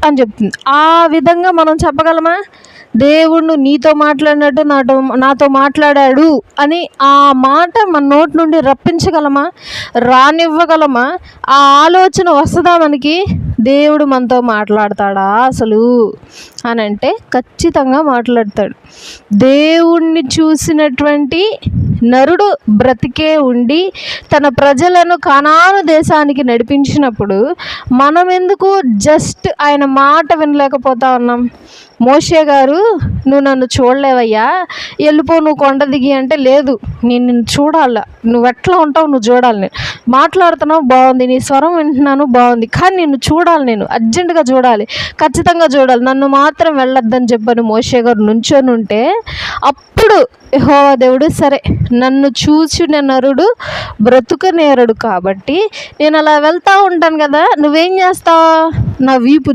అని చెప్తుంది. ఆ విధంగా మనం చెప్పగలమా? దేవుడు నీతో మాట్లాడినట్టు నాతో మాట్లాడాడు అని ఆ మాట మన నోటి నుండి రప్పించగలమా? రానివ్వగలమా? ఆ ఆలోచన వస్తుందా మనకి? దేవుడు మనతో మాట్లాడతాడా అసలు అని అంటే ఖచ్చితంగా మాట్లాడతాడు. దేవుణ్ణి చూసినటువంటి నరుడు బ్రతికే ఉండి తన ప్రజలను కనాను దేశానికి నడిపించినప్పుడు మనం ఎందుకు జస్ట్ ఆయన మాట వినలేకపోతా ఉన్నాం? మోషే గారు, నువ్వు నన్ను చూడలేవయ్యా, వెళ్ళిపో, నువ్వు కొండ దిగి అంటే, లేదు నేను నిన్ను చూడాల, నువ్వు ఎట్లా ఉంటావు నువ్వు చూడాలి, నేను మాట్లాడుతున్నావు బాగుంది, నీ స్వరం వింటున్నాను బాగుంది, కానీ నిన్ను చూడాలి, నేను అర్జెంటుగా చూడాలి, ఖచ్చితంగా చూడాలి, నన్ను మాత్రం వెళ్ళొద్దని చెప్పని మోషే గారు నుంచొని ఉంటే అప్పుడు యెహోవా దేవుడు, సరే నన్ను చూసిన నరుడు బ్రతుకనేరడు కాబట్టి నేను అలా వెళ్తూ ఉంటాను కదా, నువ్వేం చేస్తావు? నా వీపుని